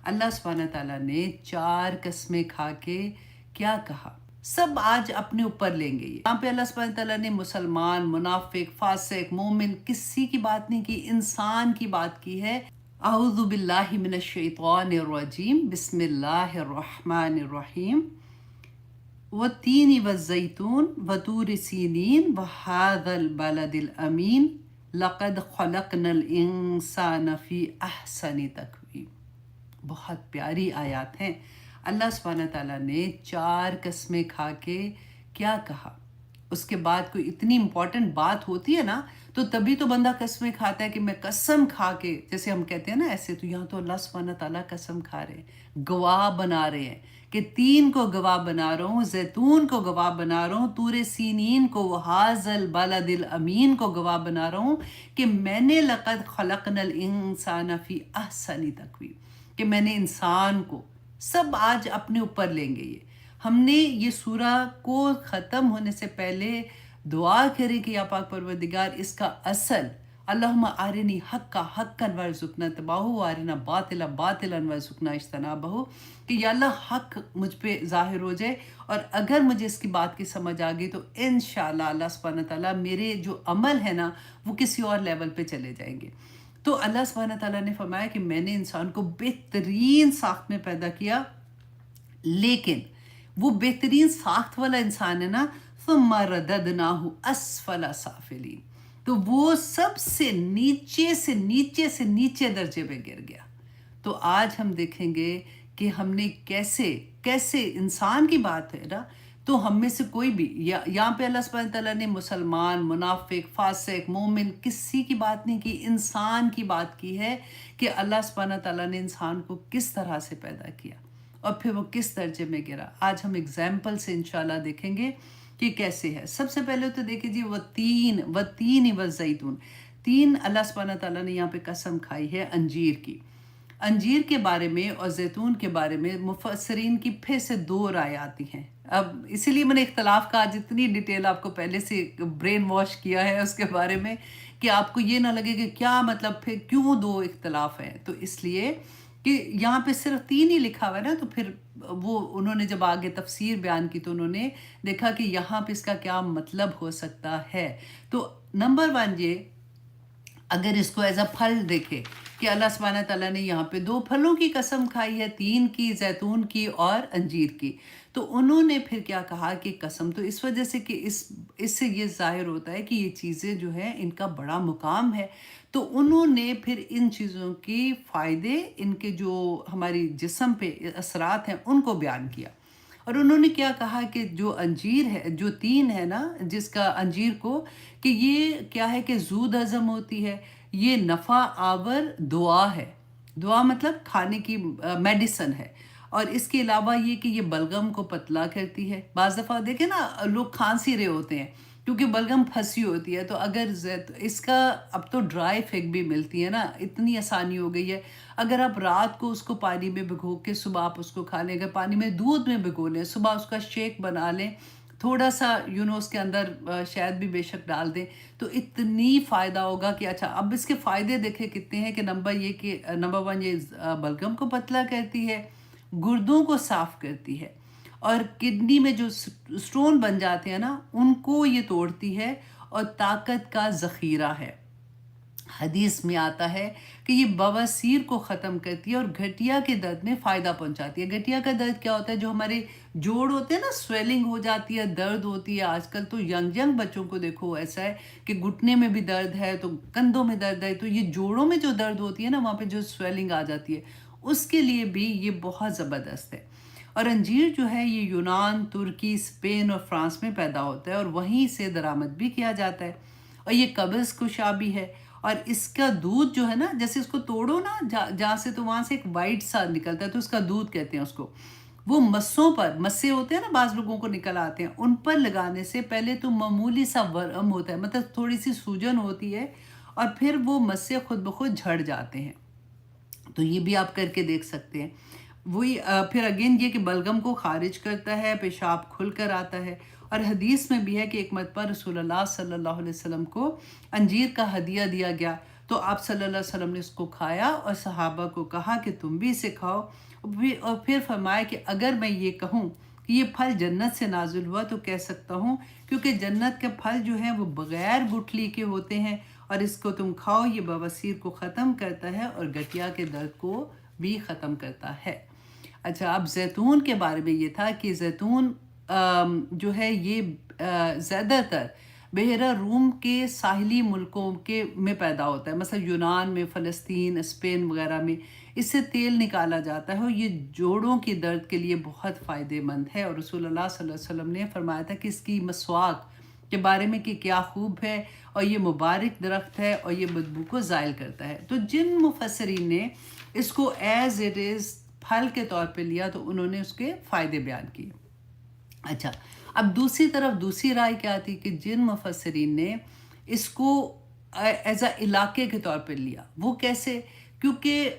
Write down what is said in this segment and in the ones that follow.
اللہ सुब्हानहू तआला ने 4 कस्में खा के क्या कहा, सब आज अपने ऊपर लेंगे। यहाँ पे अल्लाह सुब्हानहू तआला ने मुसलमान, मुनाफिक, फासिक, मोमिन किसी की बात नहीं की, इंसान की बात की है। अऊज़ु बिल्लाहि मिनश शैतानिर रजीम, बिस्मिल्लाहिर रहमानिर रहीम। वत्तीनी वज़्ज़ैतून वतूर सीनीन वहाज़ल बलदिल अमीन लक़द ख़लक़नल इंसान फ़ी अहसनि तक़वीम। बहुत प्यारी आयत हैं। अल्लाह सुब्हानहू तआला ने 4 कस्में खा के क्या कहा, उसके बाद कोई इतनी इम्पोर्टेंट बात होती है ना, तो तभी तो बंदा कस्में खाता है कि मैं कसम खा के, जैसे हम कहते हैं ना ऐसे, तो यहाँ तो अल्लाह सुब्हानहू तआला कसम खा रहे हैं, गवाह बना रहे हैं कि 3 को गवाह बना रहा हूँ, जैतून को गवाह बना रहा हूँ, तूरे सीनीन को, वहाज़ल बलदिल अमीन को गवाह बना रहा हूँ कि मैंने लक़द ख़लक़नल इंसान फ़ी अहसनि तक़वीम, कि मैंने इंसान को, सब आज अपने ऊपर लेंगे। ये हमने ये सूरा को ख़त्म होने से पहले दुआ करें कि या पाक परवरदिगार इसका असल, अल्लाहुम्मा आरिनी हक्का हक्कन वर्ज़ुक़ना तबाहु व आरिना बातिला बातिलन वर्ज़ुक़ना इज्तनाबहु, कि या अल्लाह हक मुझ पे ज़ाहिर हो जाए, और अगर मुझे इसकी बात की समझ आ गई तो इंशाअल्लाह अल्लाह सुब्हानहू तआला मेरे जो अमल है ना वो किसी और लेवल पे चले जाएंगे। तो अल्लाह सुब्हानहू तआला ने फरमाया कि मैंने इंसान को बेहतरीन साख्त में पैदा किया, लेकिन वो बेहतरीन साख्त वाला इंसान है ना, सुम्मा रददनाहु अस्फला साफिलीन, तो वो सबसे नीचे से नीचे से नीचे दर्जे में गिर गया। तो आज हम देखेंगे कि हमने कैसे कैसे, इंसान की बात है ना, तो हम में से कोई भी, यहाँ पे अल्लाह सुब्हानहू तआला ने मुसलमान, मुनाफिक, फासिक, मोमिन किसी की बात नहीं की, इंसान की बात की है कि अल्लाह सुब्हानहू तआला ने इंसान को किस तरह से पैदा किया और फिर वो किस दर्जे में गिरा। आज हम एग्जाम्पल से इंशाल्लाह देखेंगे कि कैसे है। सबसे पहले तो देखिए जी, वतीन वज़्ज़ैतून, 3 अल्लाह सुब्हानहू तआला ने यहाँ पे कसम खाई है अंजीर की। अंजीर के बारे में और जैतून के बारे में मुफस्सिरीन की फिर से 2 राय आती हैं। अब इसीलिए मैंने इख्तलाफ का जितनी डिटेल आपको पहले से ब्रेन वॉश किया है उसके बारे में, कि आपको ये ना लगे कि क्या मतलब फिर क्यों 2 इख्तलाफ हैं। तो इसलिए कि यहाँ पे सिर्फ 3 ही लिखा हुआ है ना, तो फिर वो उन्होंने जब आगे तफसीर बयान की तो उन्होंने देखा कि यहाँ पे इसका क्या मतलब हो सकता है। तो नंबर 1 ये, अगर इसको एज अ फल देखे कि अल्लाह सुब्हानहू तआला ने यहाँ पे 2 फलों की कसम खाई है, 3 की, जैतून की और अंजीर की, तो उन्होंने फिर क्या कहा कि कसम तो इस वजह से कि इससे ये जाहिर होता है कि ये चीज़ें जो हैं इनका बड़ा मुकाम है। तो उन्होंने फिर इन चीज़ों की फ़ायदे, इनके जो हमारी जिस्म पे असरात हैं उनको बयान किया। और उन्होंने क्या कहा कि जो अंजीर है, जो 3 है ना, जिसका अंजीर को, कि ये क्या है कि ज़ूद हज़म होती है, ये नफ़ा आवर दुआ है, दुआ मतलब खाने की मेडिसन है, और इसके अलावा ये कि ये बलगम को पतला करती है। बाज़ दफ़ा देखें ना, लोग खांसी रहे होते हैं क्योंकि बलगम फंसी होती है, तो अगर इसका, अब तो ड्राई फिग भी मिलती है ना, इतनी आसानी हो गई है। अगर आप रात को उसको पानी में भिगो के सुबह आप उसको खा लें, अगर पानी में दूध में भिगो लें, सुबह उसका शेक बना लें, थोड़ा सा उसके अंदर शहद भी बेशक डाल दें, तो इतनी फ़ायदा होगा कि अच्छा। अब इसके फ़ायदे देखें कितने हैं कि नंबर 1 ये बलगम को पतला करती है, गुर्दों को साफ़ करती है, और किडनी में जो स्टोन बन जाते हैं ना उनको ये तोड़ती है, और ताकत का ज़ख़ीरा है। हदीस में आता है कि ये बवासीर को ख़त्म करती है और गठिया के दर्द में फ़ायदा पहुंचाती है। गठिया का दर्द क्या होता है, जो हमारे जोड़ होते हैं ना, स्वेलिंग हो जाती है, दर्द होती है। आजकल तो यंग बच्चों को देखो ऐसा है कि घुटने में भी दर्द है, तो कंधों में दर्द है, तो ये जोड़ों में जो दर्द होती है ना, वहाँ पे जो स्वेलिंग आ जाती है, उसके लिए भी ये बहुत ज़बरदस्त है। और अंजीर जो है ये यूनान, तुर्की, स्पेन और फ्रांस में पैदा होता है, और वहीं से दरामद भी किया जाता है, और ये कब्ज़ कुशा भी है। और इसका दूध जो है ना, जैसे इसको तोड़ो ना जहाँ से, तो वहाँ से एक वाइट सा निकलता है, तो उसका दूध कहते हैं उसको। वो मस्सों पर, मस्से होते हैं ना, बाज़ लोगों को निकल आते हैं, उन पर लगाने से पहले तो मामूली सा वरम होता है, मतलब थोड़ी सी सूजन होती है, और फिर वो मस्से खुद ब खुद झड़ जाते हैं। तो ये भी आप करके देख सकते हैं। वही फिर अगेन ये कि बलगम को खारिज करता है, पेशाब खुल कर आता है। और हदीस में भी है कि एक मरतबा रसूलुल्लाह सल्लल्लाहु अलैहि वसल्लम को अंजीर का हदिया दिया गया, تو آپ صلی اللہ علیہ وسلم نے اس کو کھایا اور صحابہ کو کہا کہ تم بھی اسے کھاؤ، اور پھر فرمایا کہ اگر میں یہ کہوں کہ یہ پھل جنت سے نازل ہوا تو کہہ سکتا ہوں، کیونکہ جنت کے پھل جو ہیں وہ بغیر گٹھلی کے ہوتے ہیں، اور اس کو تم کھاؤ، یہ بواسیر کو ختم کرتا ہے اور گٹھیا کے درد کو بھی ختم کرتا ہے۔ اچھا، اب زیتون کے بارے میں یہ تھا کہ زیتون جو ہے یہ زیادہ تر بحیرہ روم کے ساحلی ملکوں میں پیدا ہوتا ہے، مثلا یونان میں، فلسطین، اسپین وغیرہ میں اس سے تیل نکالا جاتا ہے، اور یہ جوڑوں کی درد کے لیے بہت فائدہ مند ہے، اور رسول اللہ صلی اللہ علیہ وسلم نے فرمایا تھا کہ اس کی مسواک کے بارے میں کہ کیا خوب ہے، اور یہ مبارک درخت ہے، اور یہ بدبو کو زائل کرتا ہے۔ تو جن مفسرین نے اس کو ایز اٹ از پھل کے طور پہ لیا تو انہوں نے اس کے فائدے بیان کیے۔ اچھا، اب دوسری طرف دوسری رائے کیا تھی کہ جن مفسرین نے اس کو ایز اے علاقے کے طور پہ لیا، وہ کیسے؟ کیونکہ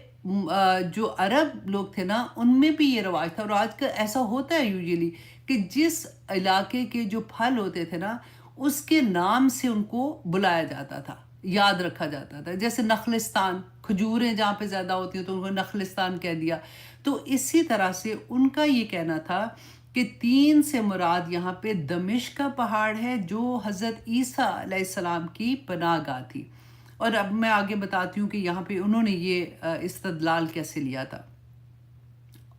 جو عرب لوگ تھے نا، ان میں بھی یہ رواج تھا، اور آج کل ایسا ہوتا ہے یوزیلی کہ جس علاقے کے جو پھل ہوتے تھے نا، اس کے نام سے ان کو بلایا جاتا تھا، یاد رکھا جاتا تھا، جیسے نخلستان، کھجوریں جہاں پہ زیادہ ہوتی ہیں تو ان کو نخلستان کہہ دیا۔ تو اسی طرح سے ان کا یہ کہنا تھا کہ 3 سے مراد یہاں پہ دمشق کا پہاڑ ہے جو حضرت عیسیٰ علیہ السلام کی پناہ گاہ تھی، اور اب میں آگے بتاتی ہوں کہ یہاں پہ انہوں نے یہ استدلال کیسے لیا تھا۔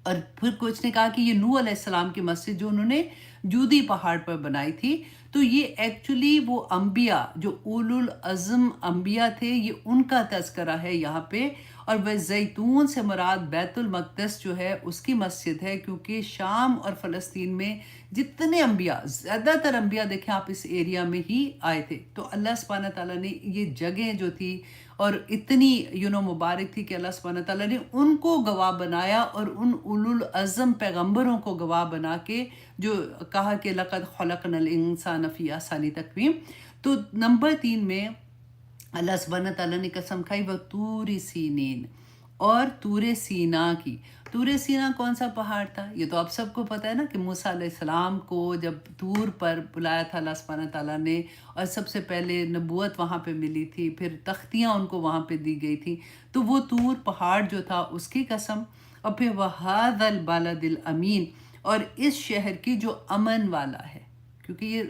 اور پھر کچھ نے کہا کہ یہ نوح علیہ السلام کی مسجد جو انہوں نے جودی پہاڑ پر بنائی تھی، تو یہ ایکچولی وہ انبیاء جو اولو العزم انبیاء تھے، یہ ان کا تذکرہ ہے یہاں پہ، اور وہ زیتون سے مراد بیت المقدس جو ہے اس کی مسجد ہے، کیونکہ شام اور فلسطین میں جتنے انبیاء، زیادہ تر انبیاء دیکھیں آپ اس ایریا میں ہی آئے تھے، تو اللہ سبحانہ تعالیٰ نے یہ جگہیں جو تھی اور اتنی مبارک تھی کہ اللہ سبحانہ تعالیٰ نے ان کو گواہ بنایا، اور ان اولو العزم پیغمبروں کو گواہ بنا کے جو کہا کہ لقد خلقنا الانسان فی احسن تقویم۔ تو نمبر 3 میں اللہ سبحانہ تعالیٰ نے قسم کھائی وہ طور سینین، اور طور سینا کی۔ طور سینا کون سا پہاڑ تھا؟ یہ تو آپ سب کو پتہ ہے نا کہ موسیٰ علیہ السلام کو جب طور پر بلایا تھا اللہ سبحانہ تعالیٰ نے، اور سب سے پہلے نبوت وہاں پہ ملی تھی، پھر تختیاں ان کو وہاں پہ دی گئی تھی، تو وہ طور پہاڑ جو تھا اس کی قسم، اور پھر وَهَذَا الْبَلَدِ الْأَمِينَ، اور اس شہر کی جو امن والا ہے، کیونکہ یہ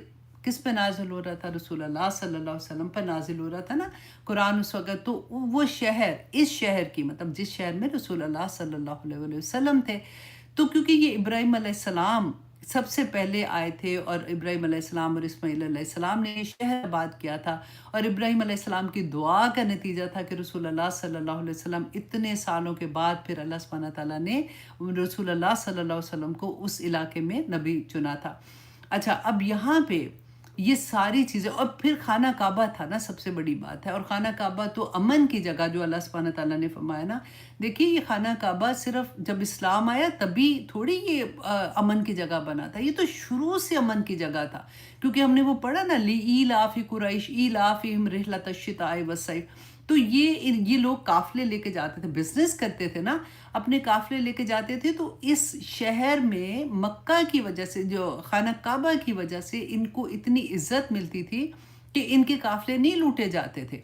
کس پہ نازل ہو رہا تھا؟ رسول اللہ صلی اللہ علیہ وسلم پر نازل ہو رہا تھا نا قرآن اس وقت، تو وہ شہر، اس شہر کی مطلب جس شہر میں رسول اللہ صلی اللہ علیہ وسلم تھے، تو کیونکہ یہ ابراہیم علیہ السلام سب سے پہلے آئے تھے، اور ابراہیم علیہ السلام اور اسماعیل علیہ السلام نے یہ شہر آباد کیا تھا، اور ابراہیم علیہ السلام کی دعا کا نتیجہ تھا کہ رسول اللہ صلی اللہ علیہ وسلم اتنے سالوں کے بعد پھر اللہ سبحانہ تعالیٰ نے رسول اللہ صلی اللہ علیہ وسلم کو اس علاقے میں نبی چنا تھا۔ اچھا، اب یہاں پہ یہ ساری چیزیں، اور پھر خانہ کعبہ تھا نا، سب سے بڑی بات ہے، اور خانہ کعبہ تو امن کی جگہ جو اللہ سبحانہ تعالیٰ نے فرمایا نا، دیکھیے یہ خانہ کعبہ صرف جب اسلام آیا تبھی تھوڑی یہ امن کی جگہ بنا تھا، یہ تو شروع سے امن کی جگہ تھا، کیونکہ ہم نے وہ پڑھا نا لِإِيلَافِ قُرَيْشٍ إِيلَافِهِمْ رِحْلَةَ الشِّتَاءِ وَالصَّيْفِ، تو یہ لوگ قافلے لے کے جاتے تھے، بزنس کرتے تھے نا، اپنے قافلے لے کے جاتے تھے، تو اس شہر میں مکہ کی وجہ سے، جو خانہ کعبہ کی وجہ سے ان کو اتنی عزت ملتی تھی کہ ان کے قافلے نہیں لوٹے جاتے تھے۔